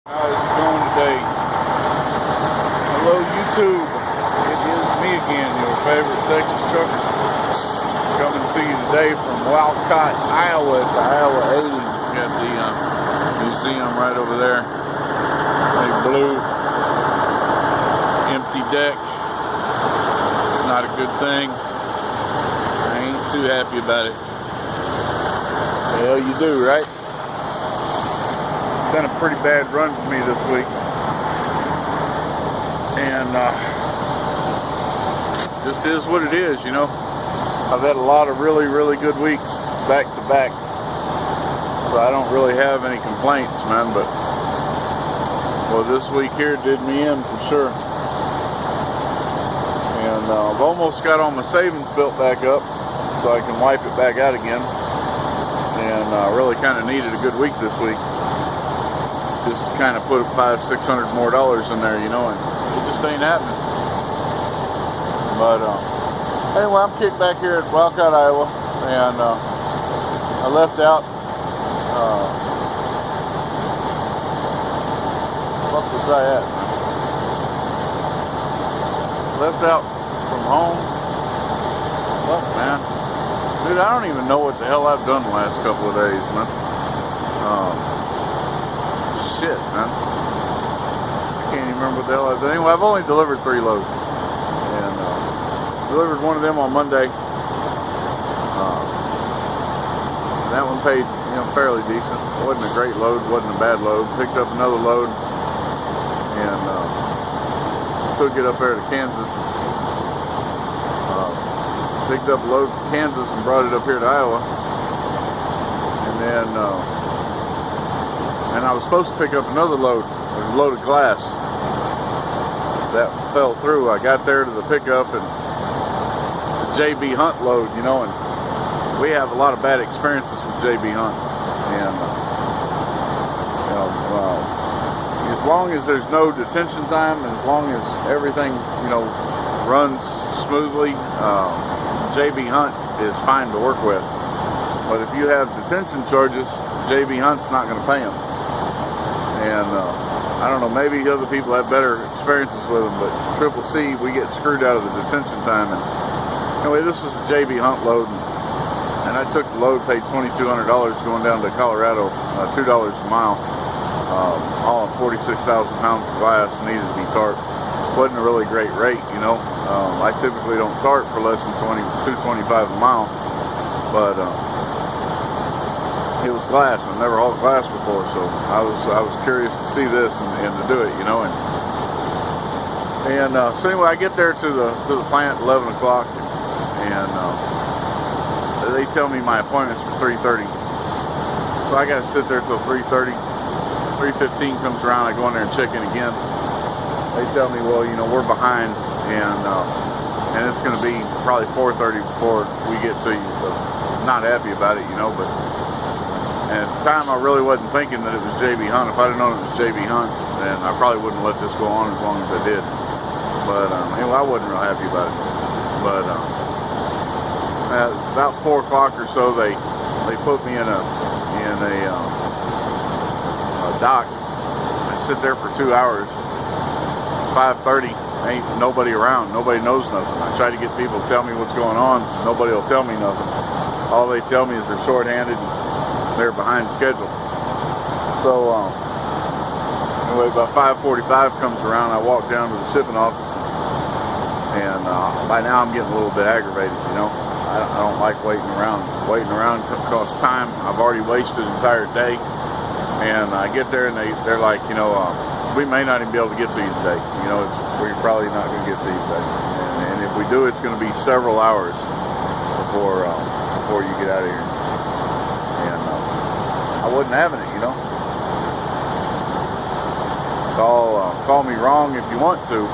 How's it going today? Hello YouTube, it is me again, your favorite Texas trucker, coming to you today from Walcott, Iowa at the Iowa 80. Got the museum right over there, big blue, empty deck. It's not a good thing. I ain't too happy about it. The hell you do, right? Been a pretty bad run for me this week, and just is what it is, you know. I've had a lot of really good weeks back to back, so I don't really have any complaints, man. But well, this week here did me in for sure, and I've almost got all my savings built back up so I can wipe it back out again, and really kind of needed a good week this week. Just kind of put $500-600 more in there, you know, and it just ain't happening. But anyway, I'm kicked back here at Walcott, Iowa, and I left out. What was I at? Left out from home. Look, man, dude, I don't even know what the hell I've done the last couple of days, man. Shit, man. I can't even remember what the hell I've done. Anyway, I've only delivered 3 loads. And delivered one of them on Monday. That one paid, you know, fairly decent. It wasn't a great load, wasn't a bad load. Picked up another load and took it up there to Kansas. Picked up a load from Kansas and brought it up here to Iowa. And then I was supposed to pick up another load, a load of glass. That fell through. I got there to the pickup, and it's a JB Hunt load, you know, and we have a lot of bad experiences with JB Hunt. And you know, as long as there's no detention time, and as long as everything, you know, runs smoothly, JB Hunt is fine to work with. But if you have detention charges, JB Hunt's not going to pay them. And I don't know, maybe other people have better experiences with them, but Triple C, we get screwed out of the detention time. And anyway, this was a JB Hunt load, and I took the load, paid $2,200 going down to Colorado, $2 a mile, all 46,000 pounds of glass, needed to be tarped. Wasn't a really great rate, you know. I typically don't tarp for less than $2.25 a mile, but it was glass. I've never hauled glass before, so I was curious to see this and to do it, you know. And so anyway, I get there to the plant at 11 o'clock, and they tell me my appointment's for 3:30. So I got to sit there till 3:30. 3:15 comes around. I go in there and check in again. They tell me, well, you know, we're behind, and it's going to be probably 4:30 before we get to you. So I'm not happy about it, you know, but. And at the time, I really wasn't thinking that it was JB Hunt. If I'd have known it was JB Hunt, then I probably wouldn't let this go on as long as I did. But anyway, I wasn't real happy about it. But at about 4 o'clock or so, they put me in a dock. I sit there for 2 hours. 5:30, ain't nobody around. Nobody knows nothing. I try to get people to tell me what's going on. Nobody will tell me nothing. All they tell me is they're short-handed. They're behind schedule. So anyway, about 5:45 comes around. I walk down to the shipping office, and by now I'm getting a little bit aggravated, you know. I don't like waiting around. Waiting around costs time. I've already wasted an entire day, and I get there and they're like, you know, we may not even be able to get to you today. You know, we're probably not going to get to you today, and if we do, it's going to be several hours before you get out of here. I wasn't having it, you know. Call me wrong if you want to,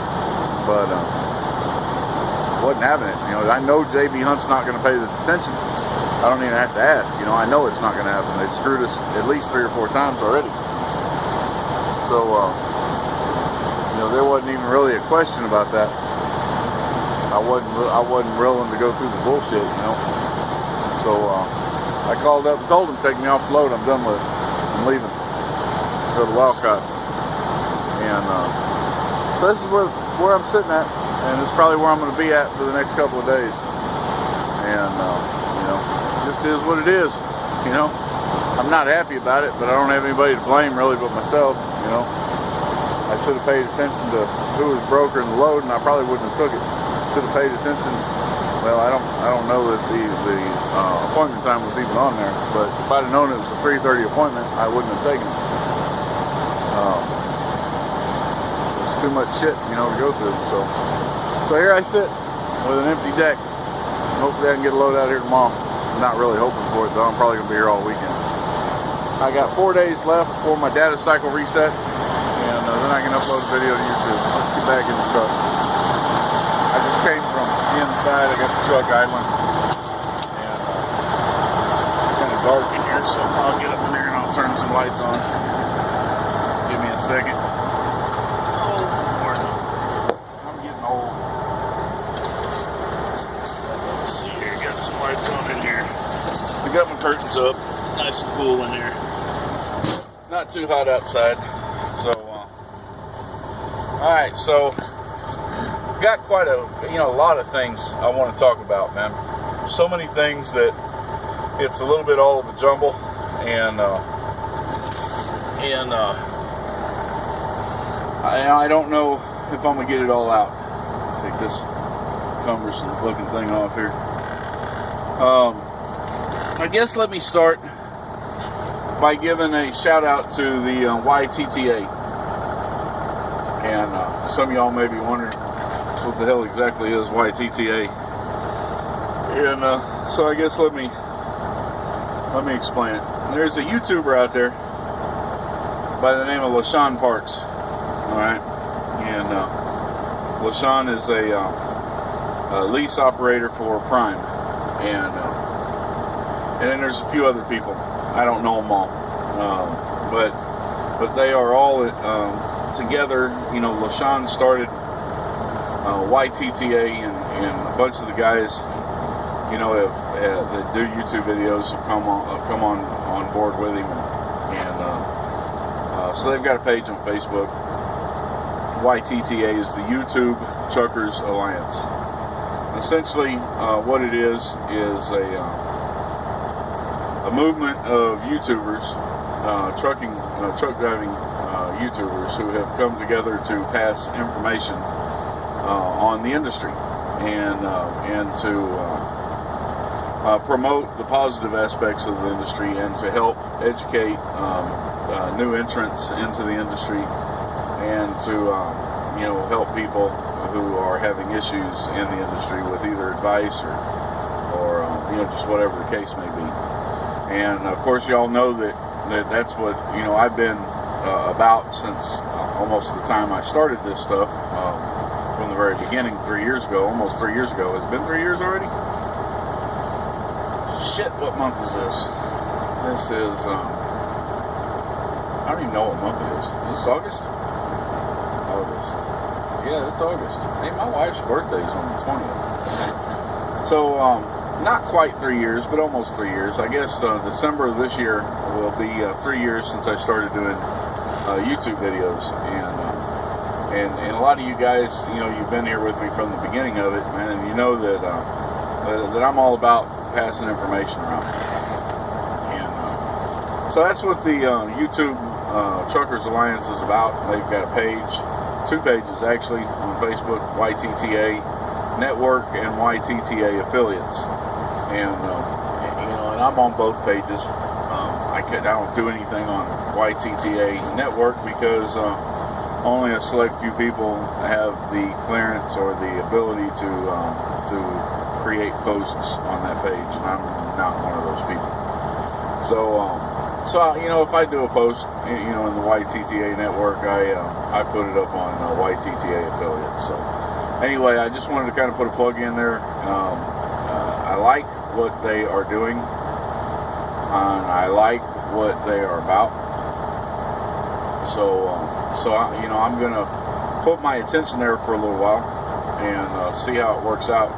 but I wasn't having it. You know, I know JB Hunt's not going to pay the detention. I don't even have to ask. You know, I know it's not going to happen. They've screwed us at least 3 or 4 times already. So, you know, there wasn't even really a question about that. I wasn't willing to go through the bullshit, you know. So I called up and told them, take me off the load. I'm done with it. I'm leaving. Go to Walcott. And so this is where I'm sitting at, and it's probably where I'm going to be at for the next couple of days. And you know, just is what it is. You know, I'm not happy about it, but I don't have anybody to blame really but myself. You know, I should have paid attention to who was brokering the load, and I probably wouldn't have took it. Should have paid attention. Well, I don't know that the appointment time was even on there, but if I'd have known it was a 3:30 appointment, I wouldn't have taken it. It's too much shit, you know, to go through. So here I sit with an empty deck. Hopefully I can get a load out here tomorrow. I'm not really hoping for it though. I'm probably gonna be here all weekend. I got 4 days left before my data cycle resets, and then I can upload a video to YouTube. Let's get back in the truck. I just came from the inside. I got the truck idling, and it's kind of dark in here, so I'll get up in there and I'll turn some lights on. Just give me a second. Oh Lord, I'm getting old. Let's see here. Got some lights on in here. I got my curtains up. It's nice and cool in here. Not too hot outside. So, all right. So. Got quite a lot of things I want to talk about, man. So many things that it's a little bit all of a jumble, and I don't know if I'm gonna get it all out. Take this cumbersome looking thing off here. I guess let me start by giving a shout out to the YTTA, and some of y'all may be wondering what the hell exactly is YTTA, and so I guess let me explain it. There's a YouTuber out there by the name of LaShawn Parks. All right, and LaShawn is a lease operator for Prime, and then there's a few other people. I don't know them all, but they are all together. You know, LaShawn started YTTA, and a bunch of the guys, you know, that do YouTube videos have come on board with him, and so they've got a page on Facebook. YTTA is the YouTube Truckers Alliance. Essentially, what it is a movement of YouTubers, truck driving YouTubers who have come together to pass information on the industry, and to promote the positive aspects of the industry, and to help educate new entrants into the industry, and to help people who are having issues in the industry with either advice or just whatever the case may be. And of course, y'all know that's what I've been about since almost the time I started this stuff. From the very beginning, 3 years ago, almost 3 years ago. Has it been 3 years already? Shit, what month is this? This is, I don't even know what month it is. Is this August? August. Yeah, it's August. Hey, my wife's birthday is on the 20th. So, not quite 3 years, but almost 3 years. I guess December of this year will be 3 years since I started doing YouTube videos, and a lot of you guys, you've been here with me from the beginning of it, man, and you know that I'm all about passing information around. And so that's what the YouTube Truckers Alliance is about. They've got a page, 2 pages actually, on Facebook: YTTA Network and YTTA Affiliates. And and I'm on both pages. I don't do anything on YTTA Network because only a select few people have the clearance or the ability to create posts on that page, and I'm not one of those people. So if I do a post, in the YTTA network, I put it up on YTTA Affiliates. So anyway, I just wanted to kind of put a plug in there. I like what they are doing, and I like what they are about. So I'm gonna put my attention there for a little while and see how it works out.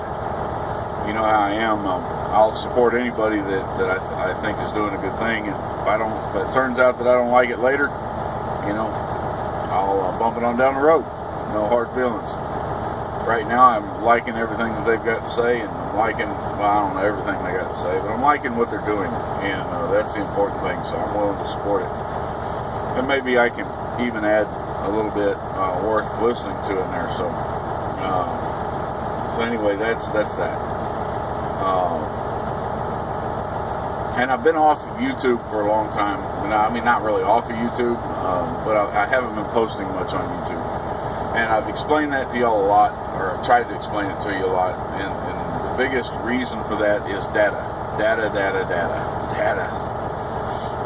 You know how I am. I'll support anybody that I think is doing a good thing, and if it turns out that I don't like it later, I'll bump it on down the road. No hard feelings. Right now, I'm liking everything that they've got to say, and I'm liking, well, I don't know everything they got to say, but I'm liking what they're doing, and that's the important thing, so I'm willing to support it. And maybe I can even add a little bit worth listening to in there, so anyway, that's that. And I've been off of YouTube for a long time. I mean, not really off of YouTube, but I haven't been posting much on YouTube. And I've explained that to y'all a lot, or I've tried to explain it to you a lot. And the biggest reason for that is data.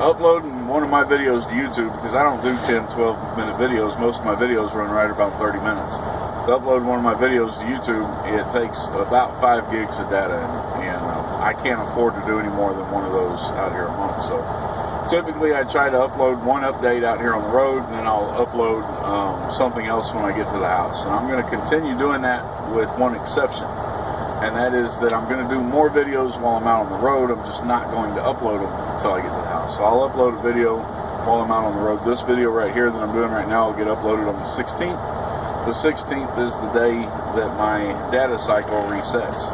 Uploading one of my videos to YouTube, because I don't do 10, 12-minute videos. Most of my videos run right about 30 minutes. To upload one of my videos to YouTube, it takes about 5 gigs of data, and I can't afford to do any more than one of those out here a month. So typically I try to upload one update out here on the road, and then I'll upload something else when I get to the house. And I'm going to continue doing that with one exception, and that is that I'm going to do more videos while I'm out on the road. I'm just not going to upload them until I get to the house. So I'll upload a video while I'm out on the road. This video right here that I'm doing right now will get uploaded on the 16th. The 16th is the day that my data cycle resets.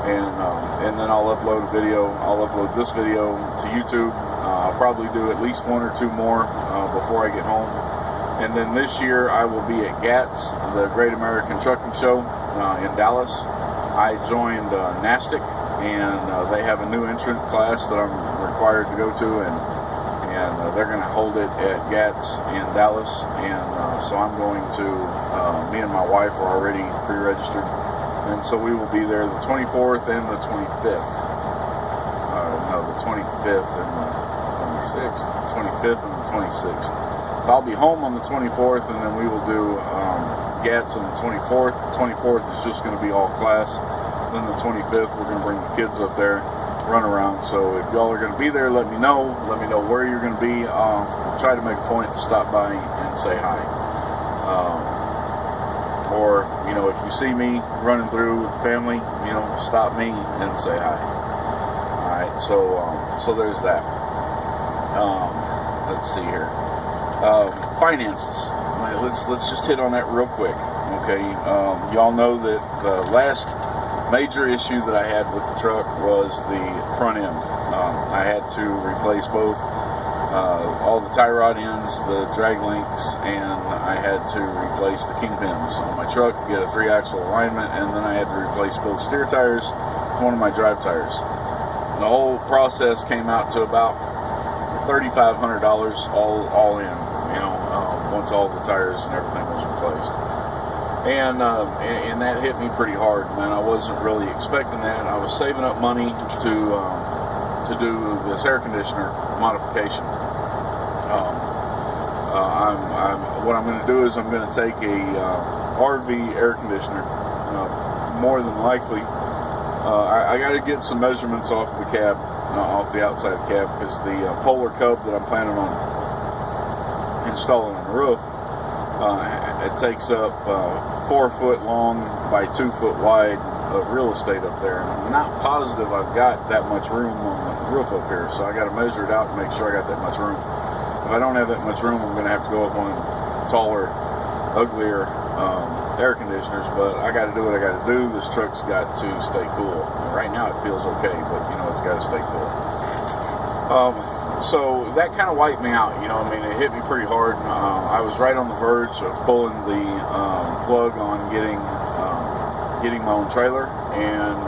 And then I'll upload a video. I'll upload this video to YouTube. I'll probably do at least one or two more before I get home. And then this year I will be at GATS, the Great American Trucking Show in Dallas. I joined NASTIC, and they have a new entrant class that I'm required to go to, and they're going to hold it at GATS in Dallas. And so I'm going to, me and my wife are already pre-registered. And so we will be there the 24th and the 25th. No, the 25th and the 26th. 25th and the 26th. So I'll be home on the 24th, and then we will do GATS on the 24th. The 24th is just going to be all class. Then the 25th, we're going to bring the kids up there, run around. So if y'all are going to be there, let me know. Let me know where you're going to be. Try to make a point to stop by and say hi. Or, you know, if you see me running through with the family, you know, stop me and say hi. Alright, so there's that. Let's see here. Finances. Let's just hit on that real quick. Okay, y'all know that the last major issue that I had with the truck was the front end. I had to replace both all the tie rod ends, the drag links, and I had to replace the kingpins on my truck, get a 3-axle alignment, and then I had to replace both steer tires and one of my drive tires. The whole process came out to about $3,500 all in, you know, once all the tires and everything was replaced. And that hit me pretty hard, man. I wasn't really expecting that. I was saving up money to do this air conditioner modification. What I'm going to do is I'm going to take a RV air conditioner. More than likely, I got to get some measurements off the cab, off the outside cab, because the Polar Cub that I'm planning on installing on the roof, it takes up 4 foot long by 2 foot wide of real estate up there, and I'm not positive I've got that much room on the roof up here, so I got to measure it out and make sure I got that much room. If I don't have that much room, I'm going to have to go up on taller, uglier air conditioners, but I got to do what I got to do. This truck's got to stay cool. Right now it feels okay, but you know, it's got to stay cool. So that kind of wiped me out, you know. I mean, it hit me pretty hard. I was right on the verge of pulling the plug on getting my own trailer, and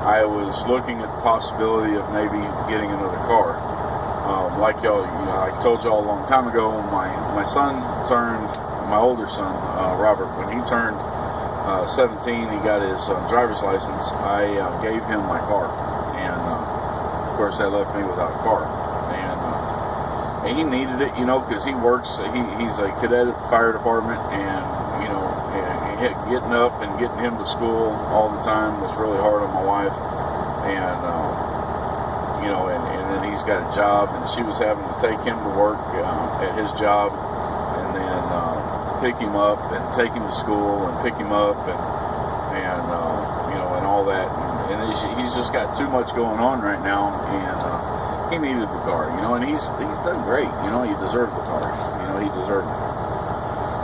I was looking at the possibility of maybe getting another car. Like y'all, I told y'all a long time ago, my son turned, my older son, Robert, when he turned 17, he got his driver's license. I gave him my car, and of course that left me without a car. And he needed it, you know, because he works. He's a cadet at the fire department, and you know, getting up and getting him to school all the time was really hard on my wife. And you know, and then he's got a job, and she was having to take him to work at his job, and then pick him up and take him to school and pick him up, and you know, and all that. And he's just got too much going on right now, and he needed the car, you know, and he's done great. You know, he deserved the car. You know, he deserved it.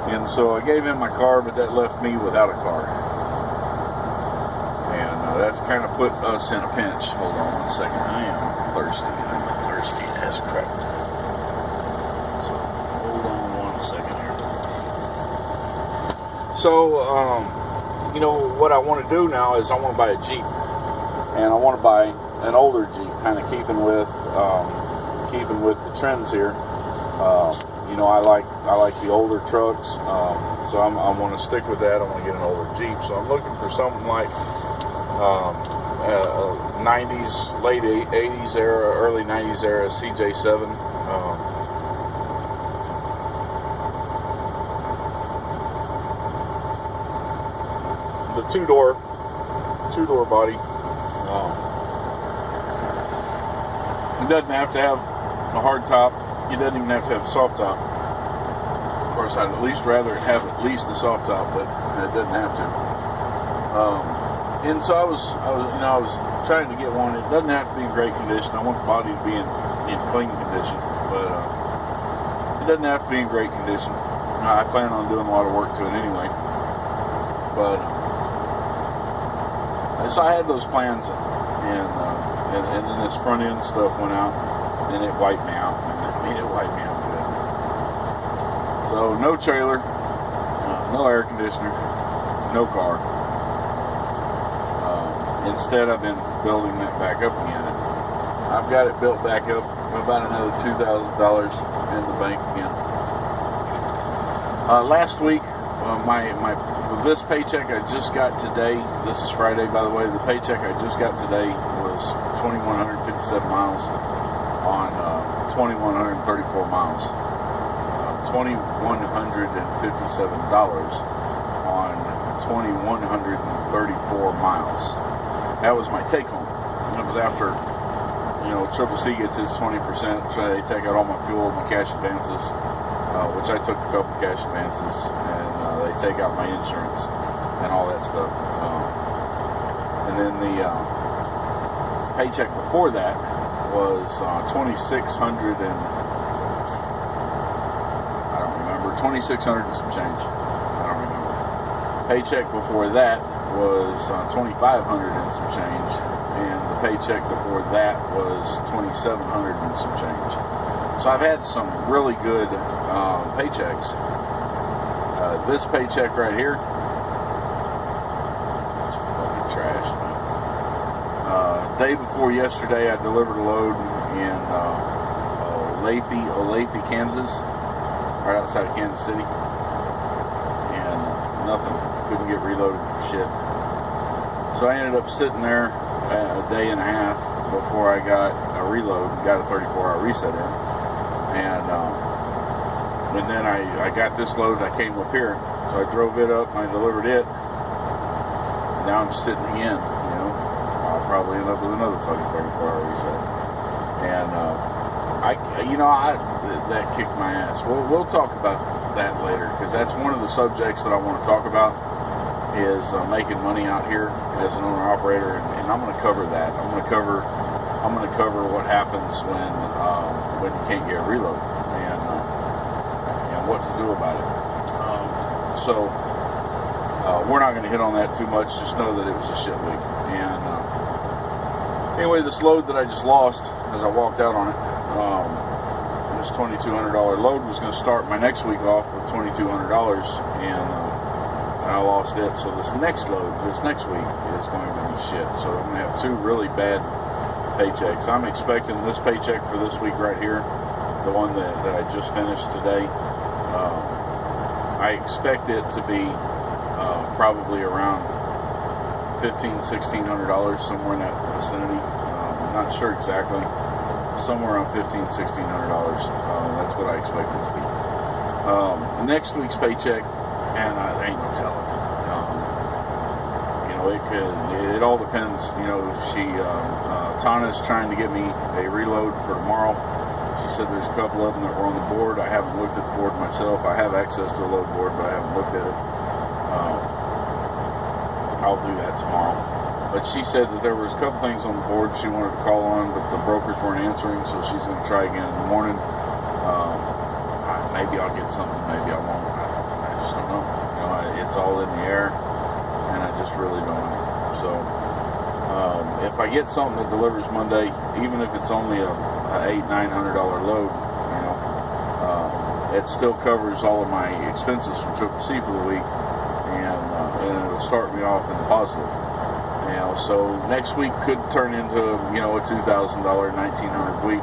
And so I gave him my car, but that left me without a car. And that's kind of put us in a pinch. Hold on one second. I am thirsty. I'm thirsty as crap. So hold on one second here. So, you know, what I want to do now is I want to buy a Jeep. And I want to buy an older Jeep, kind of keeping with the trends here. You know, I like the older trucks, so I want to stick with that. I want to get an older Jeep, so I'm looking for something like 90s, late 80s era, early 90s era CJ7. The two-door body. It doesn't have to have a hard top. It doesn't even have to have a soft top. Of course, I'd at least rather have at least a soft top, but it doesn't have to. And so I was trying to get one. It doesn't have to be in great condition. I want the body to be in clean condition, but it doesn't have to be in great condition. I plan on doing a lot of work to it anyway. But so I had those plans, and then this front end stuff went out, and it wiped me out. I mean, it wiped me out good. So no trailer, no air conditioner, no car. Instead, I've been building that back up again. I've got it built back up, about another $2,000 in the bank again. Last week, this paycheck I just got today, this is Friday by the way, the paycheck I just got today was 2,157 miles on 2,134 miles. $2,157 on 2,134 miles. That was my take home. It was after, you know, Triple C gets its 20%, so they take out all my fuel, my cash advances, which I took a couple cash advances, and they take out my insurance and all that stuff. And then the paycheck before that was 2,600 and I don't remember, 2,600 and some change. I don't remember. Paycheck before that was 2,500 and some change, and the paycheck before that was 2,700 and some change. So I've had some really good paychecks. This paycheck right here, it's fucking trash, man. Day before yesterday, I delivered a load in Olathe, Kansas, right outside of Kansas City, and nothing. Couldn't get reloaded for shit. So I ended up sitting there a day and a half before I got a reload, got a 34-hour reset in, and then I got this load. I came up here, so I drove it up and I delivered it. Now I'm sitting again. You know, I'll probably end up with another fucking 34-hour reset, and that kicked my ass. We'll talk about that later, because that's one of the subjects that I want to talk about, is making money out here as an owner operator, and I'm going to cover that. I'm going to cover what happens when you can't get a reload, and what to do about it. So we're not going to hit on that too much. Just know that it was a shit week. And anyway, this load that I just lost as I walked out on it, this $2,200 load was going to start my next week off with $2,200, and I lost it. So this next load, this next week, is going to be shit. So I'm going to have two really bad paychecks. I'm expecting this paycheck for this week right here, the one that I just finished today, I expect it to be probably around $1,500–$1,600, somewhere in that vicinity. I'm not sure exactly. Somewhere around $1,500–$1,600. That's what I expect it to be. Next week's paycheck, and I ain't no telling. You know, it all depends. You know, Tana's trying to get me a reload for tomorrow. She said there's a couple of them that were on the board. I haven't looked at the board myself. I have access to a load board, but I haven't looked at it. I'll do that tomorrow. But she said that there was a couple things on the board she wanted to call on, but the brokers weren't answering, so she's going to try again in the morning. Maybe I'll get something, maybe I won't. I in the air, and I just really don't know. So if I get something that delivers Monday, even if it's only a $800-900 load, you know, it still covers all of my expenses from C for the week, and it'll start me off in the positive. You know, so next week could turn into, you know, a $2,000, $1,900 week.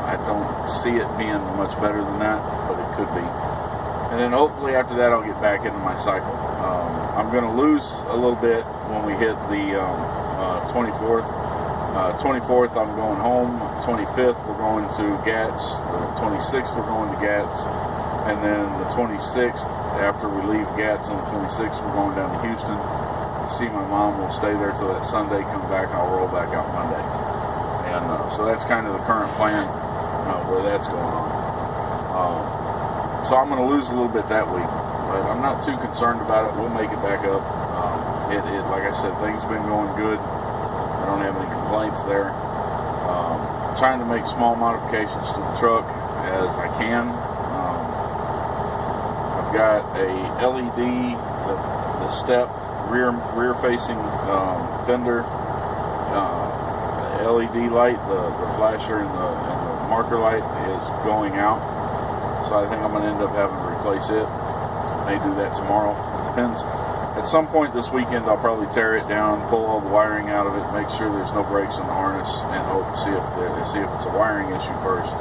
I don't see it being much better than that, but it could be. And then hopefully after that I'll get back into my cycle. I'm going to lose a little bit when we hit the 24th. 24th I'm going home. 25th we're going to Gats. The 26th we're going to Gats. And then the 26th, after we leave Gats on the 26th, we're going down to Houston to see my mom. We'll stay there till that Sunday, come back, and I'll roll back out Monday. And so that's kind of the current plan where that's going on. So I'm going to lose a little bit that week, but I'm not too concerned about it. We'll make it back up. Like I said, things have been going good. I don't have any complaints there. Trying to make small modifications to the truck as I can. I've got a LED, the step rear facing fender LED light, the flasher and the marker light is going out. So I think I'm going to end up having to replace it. May do that tomorrow. Depends. At some point this weekend, I'll probably tear it down, pull all the wiring out of it, make sure there's no breaks in the harness, and hope see if it's a wiring issue first.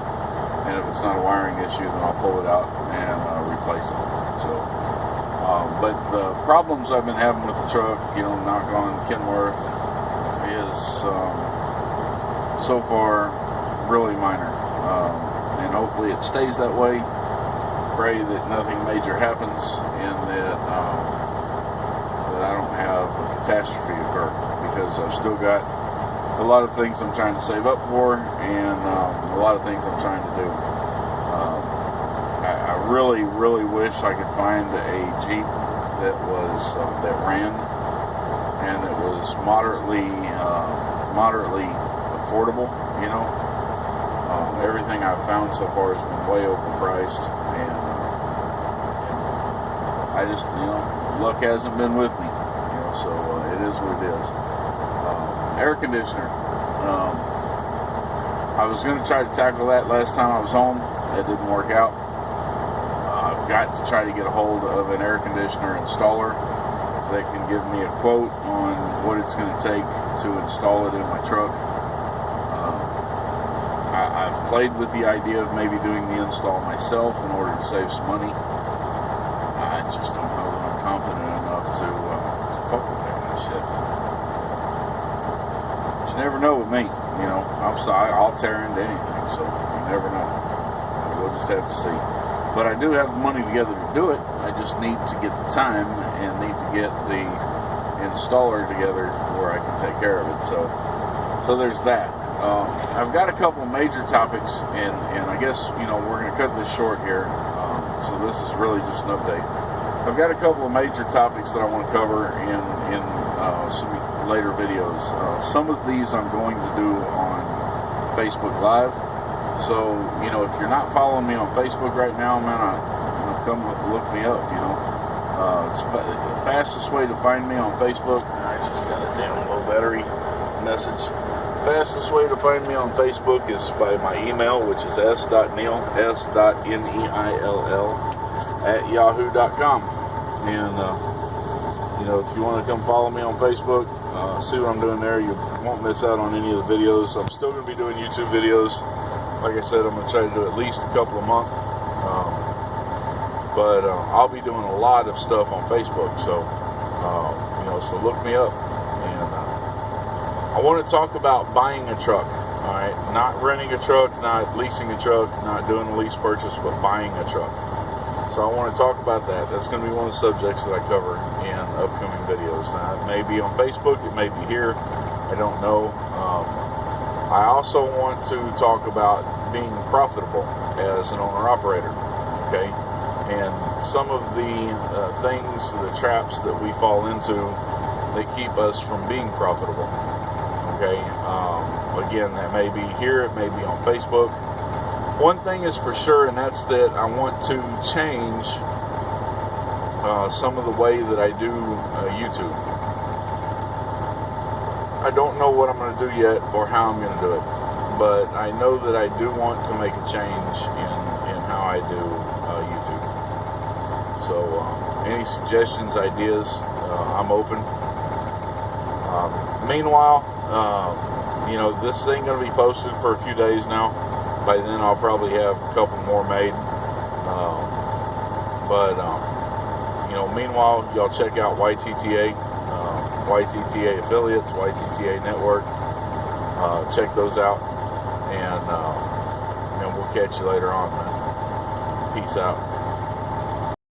And if it's not a wiring issue, then I'll pull it out and replace it. So, but the problems I've been having with the truck, you know, knock on Kenworth, is so far really minor. And hopefully it stays that way. Pray that nothing major happens and that I don't have a catastrophe occur, because I've still got a lot of things I'm trying to save up for, and a lot of things I'm trying to do. I really, really wish I could find a Jeep that ran and it was moderately affordable. You know, everything I've found so far has been way overpriced, and I just, you know, luck hasn't been with me. You know, so it is what it is. Air conditioner. I was going to try to tackle that last time I was home. That didn't work out. I've got to try to get a hold of an air conditioner installer that can give me a quote on what it's going to take to install it in my truck. I've played with the idea of maybe doing the install myself in order to save some money. I just don't know that I'm confident enough to fuck with that kind of shit. But you never know with me. You know, I'll tear into anything, so you never know. We'll just have to see. But I do have the money together to do it. I just need to get the time and need to get the installer together where I can take care of it. So there's that. I've got a couple major topics, and I guess, you know, we're going to cut this short here. So this is really just an update. I've got a couple of major topics that I want to cover in some later videos. Some of these I'm going to do on Facebook Live. So, you know, if you're not following me on Facebook right now, man, come look me up, you know. It's the fastest way to find me on Facebook. I just got a damn low battery message. Fastest way to find me on Facebook is by my email, which is s.neil, s.neill@yahoo.com. And, you know, if you want to come follow me on Facebook, see what I'm doing there, you won't miss out on any of the videos. I'm still going to be doing YouTube videos. Like I said, I'm going to try to do at least a couple a month. But I'll be doing a lot of stuff on Facebook. So, you know, so look me up. And I want to talk about buying a truck. All right, not renting a truck, not leasing a truck, not doing a lease purchase, but buying a truck. So I want to talk about that. That's going to be one of the subjects that I cover in upcoming videos. Now, it may be on Facebook, it may be here, I don't know. I also want to talk about being profitable as an owner-operator, okay? And some of the things, the traps that we fall into that keep us from being profitable, okay? Again, that may be here, it may be on Facebook. One thing is for sure, and that's that I want to change some of the way that I do YouTube. I don't know what I'm going to do yet or how I'm going to do it, but I know that I do want to make a change in how I do YouTube. So any suggestions, ideas, I'm open. Meanwhile, you know, this thing going to be posted for a few days now. By then I'll probably have a couple more made. You know, meanwhile, y'all check out YTTA, YTTA affiliates, YTTA network. Check those out, and we'll catch you later on, man. Peace out.